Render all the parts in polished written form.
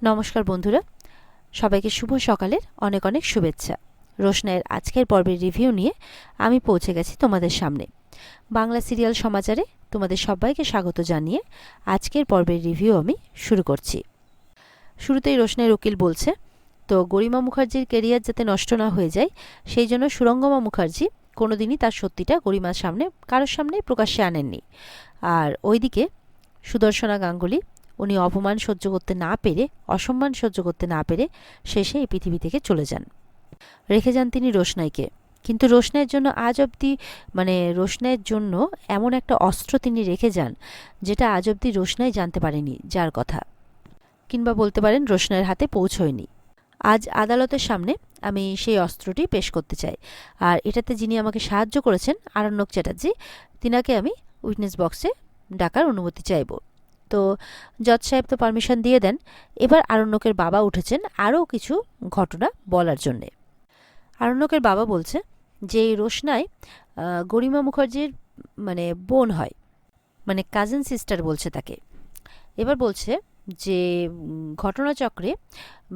নমস্কার বন্ধুরা, সবাইকে শুভ সকালের অনেক অনেক শুভেচ্ছা। রোশনাইয়ের আজকের পর্বের রিভিউ নিয়ে আমি পৌঁছে গেছি তোমাদের সামনে। বাংলা সিরিয়াল সমাচারে তোমাদের সবাইকে স্বাগত জানিয়ে আজকের পর্বের রিভিউ আমি শুরু করছি। শুরুতেই রোশনাইয়ের উকিল বলছে, তো গরিমা মুখার্জির কেরিয়ার যাতে নষ্ট না হয়ে যায় সেই জন্য সুরঙ্গমা মুখার্জি কোনোদিনই তার সত্যিটা গরিমার সামনে কারোর সামনেই প্রকাশ্যে আনেননি। আর ওইদিকে সুদর্শনা গাঙ্গুলি উনি অপমান সহ্য করতে না পেরে, অসম্মান সহ্য করতে না পেরে শেষে এই পৃথিবী থেকে চলে যান। রেখে যান তিনি রোশনাইকে। কিন্তু রোশনাইয়ের জন্য আজ অবধি রোশনাইয়ের জন্য এমন একটা অস্ত্র তিনি রেখে যান যেটা আজ অবধি রোশনাই জানতে পারেনি, যার কথা, কিংবা বলতে পারেন রোশনাইয়ের হাতে পৌঁছয়নি। আজ আদালতের সামনে আমি সেই অস্ত্রটি পেশ করতে চাই। আর এটাতে যিনি আমাকে সাহায্য করেছেন, আরণ্যক চ্যাটার্জি, তিনাকে আমি উইটনেস বক্সে ডাকার অনুমতি চাইব। তো জজ সাহেব তো পারমিশন দিয়ে দেন। এবার আরণ্যকের বাবা উঠেছেন আরও কিছু ঘটনা বলার জন্যে। আরণ্যকের বাবা বলছে যে রোশনাই গরিমা মুখার্জির বোন হয়, কাজিন সিস্টার বলছে তাকে। এবার বলছে যে ঘটনাচক্রে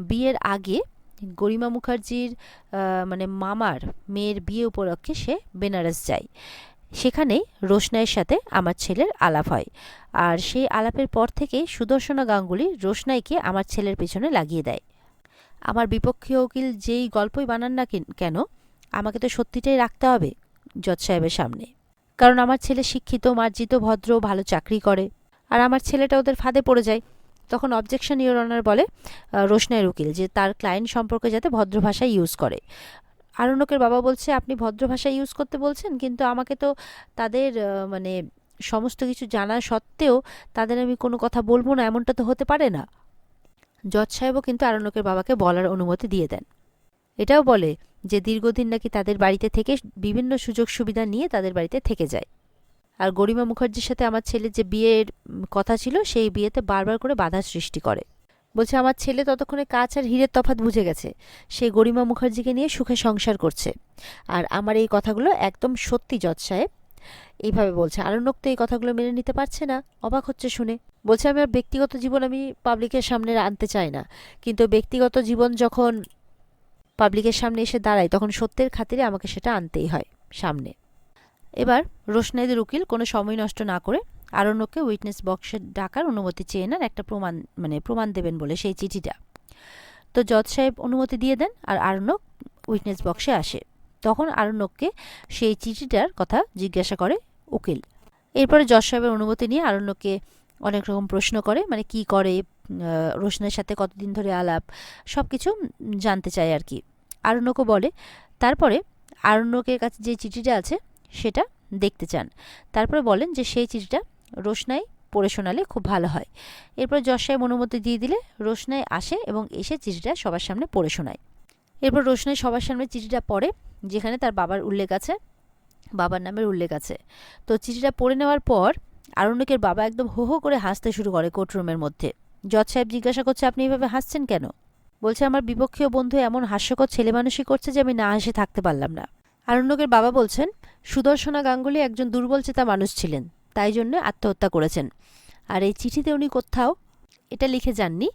বিয়ের আগে গরিমা মুখার্জির মামার মেয়ের বিয়ে উপলক্ষে সে বেনারস যায়। সেখানেই রোশনাইয়ের সাথে আমার ছেলের আলাপ হয়। আর সেই আলাপের পর থেকেই সুদর্শনা গাঙ্গুলি রোশনাইকে আমার ছেলের পেছনে লাগিয়ে দেয়। আমার বিপক্ষীয় উকিল যেই গল্পই বানান না কেন, আমাকে তো সত্যিটাই রাখতে হবে জজ সাহেবের সামনে। কারণ আমার ছেলে শিক্ষিত, মার্জিত, ভদ্র, ভালো চাকরি করে, আর আমার ছেলেটা ওদের ফাঁদে পড়ে যায়। তখন অবজেকশন ইওর অনার বলে রোশনাইয়ের উকিল যে তার ক্লায়েন্ট সম্পর্কে যাতে ভদ্র ভাষা ইউজ করে। আরণ্যকের বাবা বলছে, আপনি ভদ্র ভাষা ইউজ করতে বলছেন, কিন্তু আমাকে তো তাদের সমস্ত কিছু জানা সত্ত্বেও তাদের আমি কোনো কথা বলবো না, এমনটা তো হতে পারে না। জজ সাহেবও কিন্তু আরণ্যকের বাবাকে বলার অনুমতি দিয়ে দেন। এটাও বলে যে দীর্ঘদিন নাকি তাদের বাড়িতে থেকে বিভিন্ন সুযোগ সুবিধা নিয়ে তাদের বাড়িতে থেকে যায়। আর গরিমা মুখার্জির সাথে আমার ছেলের যে বিয়ের কথা ছিল সেই বিয়েতে বারবার করে বাধা সৃষ্টি করে। বলছে আমার ছেলে ততক্ষণে কাঁচ আর হীরের তফাৎ বুঝে গেছে, সে গরিমা মুখার্জিকে নিয়ে সুখে সংসার করছে। আর আমার এই কথাগুলো একদম সত্যি জজ সাহেব, এইভাবে বলছে। আরণ্যক তো এই কথাগুলো মেনে নিতে পারছে না, অবাক হচ্ছে শুনে। বলছে আমার ব্যক্তিগত জীবন আমি পাবলিকের সামনে আনতে চাই না, কিন্তু ব্যক্তিগত জীবন যখন পাবলিকের সামনে এসে দাঁড়ায় তখন সত্যের খাতিরে আমাকে সেটা আনতেই হয় সামনে। এবার রোশনাইদের উকিল কোনো সময় নষ্ট না করে আরণ্যককে উইটনেস বক্সে ডাকার অনুমতি চেয়ে নেন, একটা প্রমাণ দেবেন বলে সেই চিঠিটা। তো জজ সাহেব অনুমতি দিয়ে দেন আর আরণ্যক উইটনেস বক্সে আসে। তখন আরণ্যককে সেই চিঠিটার কথা জিজ্ঞাসা করে উকিল। এরপরে জজ সাহেবের অনুমতি নিয়ে আরণ্যককে অনেক রকম প্রশ্ন করে, কি করে, রোশনাইয়ের সাথে কতদিন ধরে আলাপ, সব কিছু জানতে চায় আর কি। আরণ্যকও বলে। তারপরে আরণ্যকের কাছে যে চিঠিটা আছে সেটা দেখতে চান। তারপরে বলেন যে সেই চিঠিটা রোশনাই পড়ে শোনালে খুব ভালো হয়। এরপর জজ সাহেব অনুমতি দিয়ে দিলে রোশনাই আসে এবং এসে চিঠিটা সবার সামনে পড়ে শোনায়। এরপর রোশনাই সবার সামনে চিঠিটা পড়ে, যেখানে তার বাবার উল্লেখ আছে, বাবার নামের উল্লেখ আছে। তো চিঠিটা পড়ে নেওয়ার পর আরণ্যকের বাবা একদম হো হো করে হাসতে শুরু করে কোর্টরুমের মধ্যে। জজ সাহেব জিজ্ঞাসা করছে, আপনি এভাবে হাসছেন কেন? বলছে আমার বিপক্ষীয় বন্ধু এমন হাস্যকর ছেলেমানুষি করছে যে আমি না হেসে থাকতে পারলাম না। আরণ্যকের বাবা বলছেন, সুদর্শনা গাঙ্গুলি একজন দুর্বল চেতা মানুষ ছিলেন, তাই জন্য আত্মহত্যা করেছেন। আর এই চিঠিতে উনি কোথাও এটা লিখে যাননি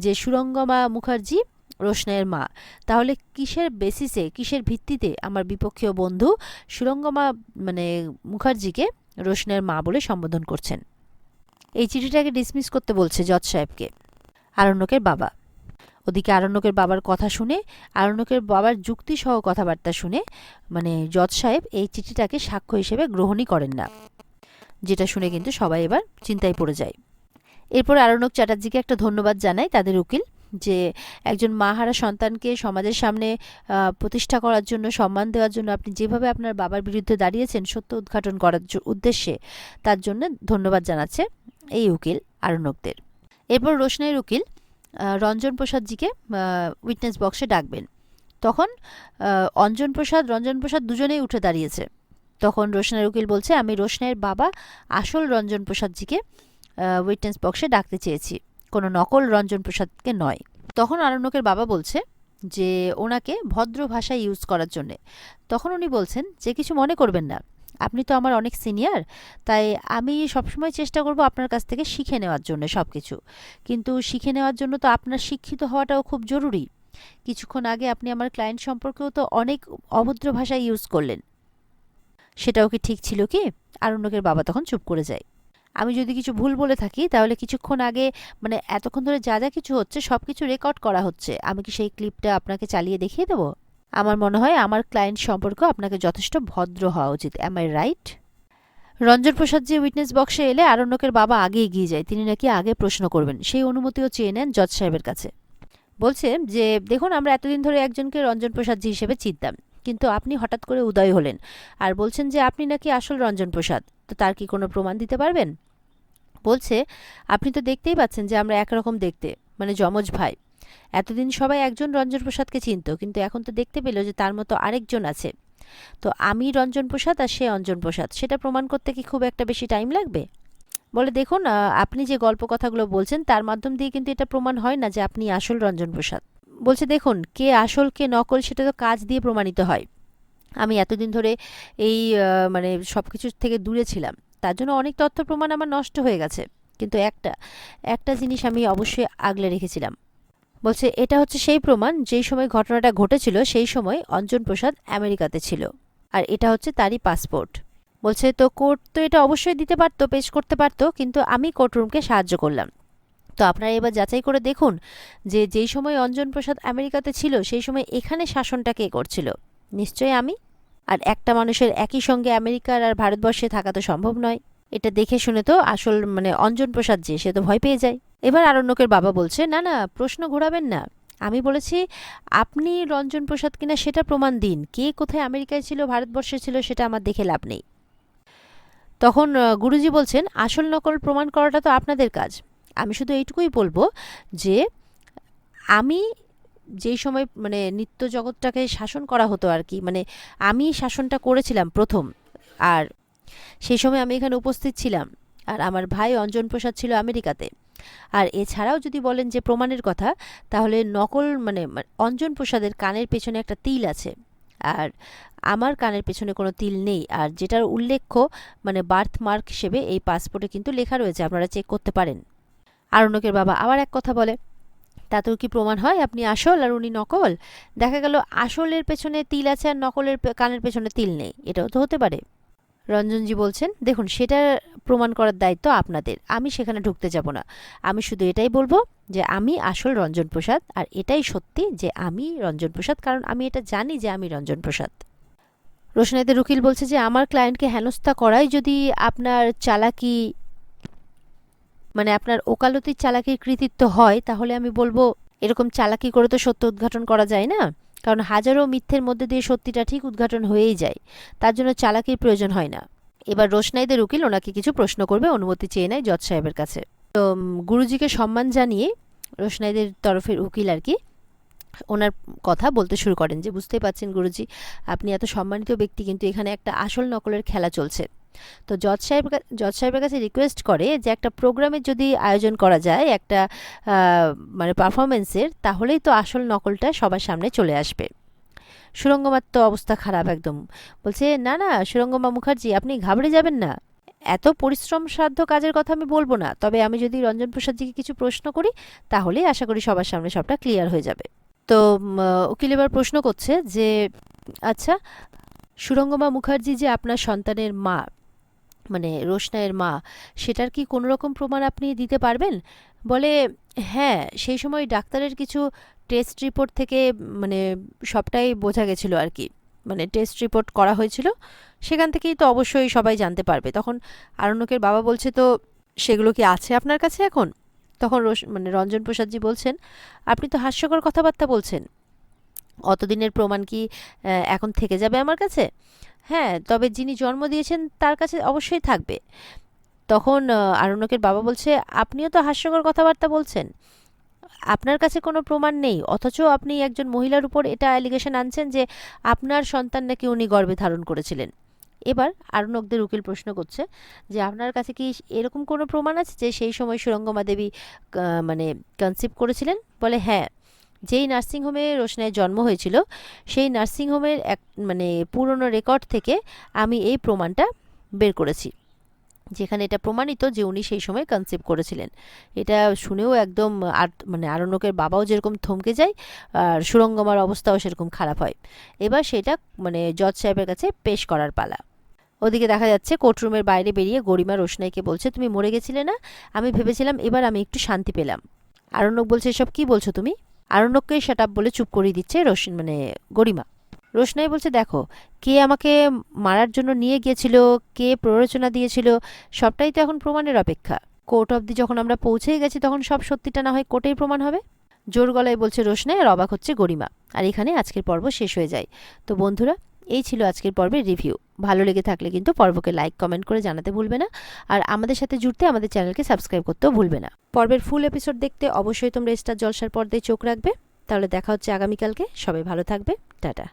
যে সুরঙ্গমা মুখার্জি রোশনাইয়ের মা। তাহলে কিসের বেসিসে, কিসের ভিত্তিতে আমার বিপক্ষীয় বন্ধু সুরঙ্গমা মুখার্জিকে রোশনাইয়ের মা বলে সম্বোধন করছেন? এই চিঠিটাকে ডিসমিস করতে বলছে জজ সাহেবকে আরণ্যকের বাবা। ওদিকে আরণ্যকের বাবার কথা শুনে, আরণ্যকের বাবার যুক্তি সহ কথাবার্তা শুনে জজ সাহেব এই চিঠিটাকে সাক্ষ্য হিসেবে গ্রহণই করেন না, যেটা শুনে কিন্তু সবাই এবার চিন্তায় পড়ে যায়। এরপর আরণ্যক চ্যাটার্জিকে একটা ধন্যবাদ জানায় তাদের উকিল, যে একজন মাহারা সন্তানকে সমাজের সামনে প্রতিষ্ঠা করার জন্য, সম্মান দেওয়ার জন্য আপনি যেভাবে আপনার বাবার বিরুদ্ধে দাঁড়িয়েছেন সত্য উদ্ঘাটন করার উদ্দেশ্যে, তার জন্য ধন্যবাদ জানাচ্ছে এই উকিল আরণ্যকদের। এরপর রোশনাইয়ের উকিল রঞ্জন প্রসাদজিকে উইটনেস বক্সে ডাকবেন। তখন রঞ্জন প্রসাদ দুজনেই উঠে দাঁড়িয়েছে। তখন রোশনাইয়ের উকিল বলছে, আমি রোশনাইয়ের বাবা আসল রঞ্জন প্রসাদজিকে উইটনেস বক্সে ডাকতে চেয়েছি, কোনো নকল রঞ্জন প্রসাদকে নয়। তখন আরণ্যকের বাবা বলছে যে ওনাকে ভদ্র ভাষা ইউজ করার জন্যে। তখন উনি বলছেন যে কিছু মনে করবেন না, আপনি তো আমার অনেক সিনিয়র, তাই আমি সবসময় চেষ্টা করব আপনার কাছ থেকে শিখে নেওয়ার জন্য সব কিছু। কিন্তু শিখে নেওয়ার জন্য তো আপনার শিক্ষিত হওয়াটাও খুব জরুরি। কিছুক্ষণ আগে আপনি আমার ক্লায়েন্ট সম্পর্কেও তো অনেক অভদ্র ভাষা ইউজ করলেন, সেটাও কি ঠিক ছিল কি? আরণ্যকের বাবা তখন চুপ করে যায়। আমি যদি কিছু ভুল বলে থাকি তাহলে কিছুক্ষণ আগে মানে এতক্ষণ ধরে যা যা কিছু হচ্ছে সব কিছু রেকর্ড করা হচ্ছে, আমি কি সেই ক্লিপটা আপনাকে চালিয়ে দেখিয়ে দেবো? আমার মনে হয় আমার ক্লায়েন্ট সম্পর্কেও আপনাকে যথেষ্ট ভদ্র হওয়া উচিত। Am I right? Ranjan Prasad যে উইটনেস বক্সে এলে আরণ্যকের বাবা আগে এগিয়ে যায়, তিনি নাকি আগে প্রশ্ন করবেন, সেই অনুমতিও চেয়ে নেন জজ সাহেবের কাছে। বলছে যে দেখুন, আমরা এতদিন ধরে একজনকে রঞ্জন প্রসাদ জি হিসেবে চিনতাম, কিন্তু আপনি হঠাৎ করে উদয় হলেন আর বলছেন যে আপনি নাকি আসল রঞ্জন প্রসাদ। তো তার কি কোনো প্রমাণ দিতে পারবেন? বলছে, আপনি তো দেখতেই পাচ্ছেন যে আমরা একরকম দেখতে, মানে যমজ ভাই। এতদিন সবাই একজন রঞ্জন প্রসাদকে চিনত, কিন্তু এখন তো দেখতে পেল যে তার মতো আরেকজন আছে। তো আমি রঞ্জন প্রসাদ আর সে অঞ্জন প্রসাদ, সেটা প্রমাণ করতে কি খুব একটা বেশি টাইম লাগবে? বলে দেখুন, আপনি যে গল্প কথাগুলো বলছেন তার মাধ্যম দিয়ে কিন্তু এটা প্রমাণ হয় না যে আপনি আসল রঞ্জন প্রসাদ। বলছে দেখুন, কে আসল কে নকল সেটা তো কাজ দিয়ে প্রমাণিত হয়। আমি এতদিন ধরে এই মানে সব কিছুর থেকে দূরে ছিলাম, তার জন্য অনেক তথ্য প্রমাণ আমার নষ্ট হয়ে গেছে। কিন্তু একটা একটা জিনিস আমি অবশ্যই আগলে রেখেছিলাম। বলছে এটা হচ্ছে সেই প্রমাণ, যেই সময় ঘটনাটা ঘটেছিল সেই সময় অঞ্জন প্রসাদ আমেরিকাতে ছিল, আর এটা হচ্ছে তারই পাসপোর্ট। বলছে তো কোর্ট তো এটা অবশ্যই দিতে পারতো, পেশ করতে পারতো, কিন্তু আমি কোর্টরুমকে সাহায্য করলাম। তো আপনারা এবার যাচাই করে দেখুন যে যেই সময় অঞ্জন প্রসাদ আমেরিকাতে ছিল সেই সময় এখানে শাসনটা কে করছিল? নিশ্চয়ই আমি। আর একটা মানুষের একই সঙ্গে আমেরিকার আর ভারতবর্ষে থাকা তো সম্ভব নয়। এটা দেখে শুনে তো আসল মানে অঞ্জন প্রসাদ যে, সে তো ভয় পেয়ে যায়। এবার আরণ্যকের বাবা বলছে, না না, প্রশ্ন ঘোরাবেন না। আমি বলেছি আপনি রঞ্জন প্রসাদ কিনা সেটা প্রমাণ দিন, কে কোথায় আমেরিকায় ছিল ভারতবর্ষে ছিল সেটা আমার দেখে লাভ নেই। তখন গুরুজি বলছেন, আসল নকল প্রমাণ করাটা তো আপনাদের কাজ। আমি শুধু এইটুকুই বলবো যে আমি যেই সময় মানে নিত্য জগৎটাকে শাসন করা হতো আর কি, মানে আমি শাসনটা করেছিলাম প্রথম, আর সেই সময় আমি এখানে উপস্থিত ছিলাম, আর আমার ভাই অঞ্জন প্রসাদ ছিল আমেরিকাতে। আর এছাড়াও যদি বলেন যে প্রমাণের কথা, তাহলে নকল মানে অঞ্জন প্রসাদের কানের পেছনে একটা তিল আছে, আর আমার কানের পেছনে কোনো তিল নেই। আর যেটার উল্লেখ্য মানে বার্থ মার্ক হিসেবে এই পাসপোর্টে কিন্তু লেখা রয়েছে, আপনারা চেক করতে পারেন। আরণ্যকের বাবা আবার এক কথা বলে, তাতেও কি প্রমাণ হয় আপনি আসল আর উনি নকল? দেখা গেল আসলের পেছনে তিল আছে আর নকলের কানের পেছনে তিল নেই, এটাও তো হতে পারে। রঞ্জনজি বলছেন, দেখুন সেটা প্রমাণ করার দায়িত্ব আপনাদের, আমি সেখানে ঢুকতে যাব না। আমি শুধু এটাই বলবো যে আমি আসল রঞ্জন প্রসাদ, আর এটাই সত্যি যে আমি রঞ্জন প্রসাদ, কারণ আমি এটা জানি যে আমি রঞ্জন প্রসাদ। রোশনাইদের উকিল বলছে যে আমার ক্লায়েন্টকে হেনস্থা করাই যদি আপনার চালাকি মানে আপনার ওকালতির চালাকির কৃতিত্ব হয়, তাহলে আমি বলবো এরকম চালাকি করে তো সত্য উদ্ঘাটন করা যায় না, কারণ হাজারো মিথ্যের মধ্যে দিয়ে সত্যিটা ঠিক উদ্ঘাটন হয়েই যায়, তার জন্য চালাকির প্রয়োজন হয় না। এবার রোশনাইদের উকিল ওনাকে কিছু প্রশ্ন করবে, অনুমতি চেয়ে নেয় জজ সাহেবের কাছে। তো গুরুজিকে সম্মান জানিয়ে রোশনাইদের তরফের উকিল আর কি ওনার কথা বলতে শুরু করেন যে বুঝতেই পাচ্ছেন গুরুজি, আপনি এত সম্মানিত ব্যক্তি, কিন্তু এখানে একটা আসল নকলের খেলা চলছে। তো জজ সাহেবের কাছে রিকোয়েস্ট করে যে একটা প্রোগ্রামের যদি আয়োজন করা যায় একটা মানে পারফরমেন্সের, তাহলেই তো আসল নকলটা সবার সামনে চলে আসবে। সুরঙ্গমার তো অবস্থা খারাপ একদম। বলছে না না সুরঙ্গমা মুখার্জি, আপনি ঘাবড়ে যাবেন না, এত পরিশ্রম সাধ্য কাজের কথা আমি বলবো না, তবে আমি যদি রঞ্জন প্রসাদজিকে কিছু প্রশ্ন করি তাহলেই আশা করি সবার সামনে সবটা ক্লিয়ার হয়ে যাবে। তো উকিল এবার প্রশ্ন করছে যে আচ্ছা, সুরঙ্গমা মুখার্জি যে আপনার সন্তানের মা, মানে রোশনাইয়ের মা, সেটার কি কোনো রকম প্রমাণ আপনি দিতে পারবেন? বলে হ্যাঁ, সেই সময় ডাক্তারের কিছু টেস্ট রিপোর্ট থেকে মানে সবটাই বোঝা গেছিলো আর কি, মানে টেস্ট রিপোর্ট করা হয়েছিল, সেখান থেকেই তো অবশ্যই সবাই জানতে পারবে। তখন আরণ্যকের বাবা বলছে, তো সেগুলো কি আছে আপনার কাছে এখন? তখন মানে রঞ্জন প্রসাদজি বলছেন, আপনি তো হাস্যকর কথাবার্তা বলছেন, অতদিনের প্রমাণ কি এখন থেকে যাবে আমার কাছে? হ্যাঁ, তবে যিনি জন্ম দিয়েছেন তার কাছে অবশ্যই থাকবে। তখন আরণ্যকের বাবা বলছে, আপনিও তো হাস্যকর কথাবার্তা বলছেন, আপনার কাছে কোনো প্রমাণ নেই, অথচ আপনি একজন মহিলার উপর এটা অ্যালিগেশন আনছেন যে আপনার সন্তান নাকি উনি গর্ভে ধারণ করেছিলেন। এবার আরণ্যকদের উকিল প্রশ্ন করছে যে আপনার কাছে কি এরকম কোনো প্রমাণ আছে যে সেই সময় সুরঙ্গমা দেবী মানে কনসিভ করেছিলেন? বলে হ্যাঁ, যেই নার্সিংহোমে রোশনাইয়ের জন্ম হয়েছিল সেই নার্সিংহোমের এক পুরনো রেকর্ড থেকে আমি এই প্রমাণটা বের করেছি, যেখানে এটা প্রমাণিত যে উনি সেই সময় কনসিভ করেছিলেন। এটা শুনেও একদম আরণ্যকের বাবাও যেরকম থমকে যায়, আর সুরঙ্গমার অবস্থাও সেরকম খারাপ হয়। এবার সেটা জজ সাহেবের কাছে পেশ করার পালা। ওদিকে দেখা যাচ্ছে কোর্টরুমের বাইরে বেরিয়ে গরিমা রোশনাইকে বলছে, তুমি মরে গেছিলে না, আমি ভেবেছিলাম এবার আমি একটু শান্তি পেলাম। আরণ্যক বলছে, এসব কি বলছো তুমি? আরণ্যককে শাট আপ বলে চুপ করিয়ে দিচ্ছে গরিমা। রোশনাই বলছে, দেখো, কে আমাকে মারার জন্য নিয়ে গিয়েছিল, কে প্ররোচনা দিয়েছিল, সবটাই তো এখন প্রমাণের অপেক্ষা। কোর্ট অবধি যখন আমরা পৌঁছেই গেছি তখন সব সত্যিটা না হয় কোর্টেই প্রমাণ হবে। জোর গলায় বলছে রোশনাই, আর অবাক হচ্ছে গরিমা। আর এখানে আজকের পর্ব শেষ হয়ে যায়। তো বন্ধুরা, এই ছিল আজকের পর্বের রিভিউ। ভালো লেগে থাকলে কিন্তু পর্বকে লাইক কমেন্ট করে জানাতে ভুলবে না, আর আমাদের সাথে জুড়তে আমাদের চ্যানেলকে সাবস্ক্রাইব করতেও ভুলবে না। পর্বের ফুল এপিসোড দেখতে অবশ্যই তোমরা স্টার জলসার পর্দায় চোখ রাখবে। তাহলে দেখা হচ্ছে আগামীকালকে। সবাই ভালো থাকবে। টাটা।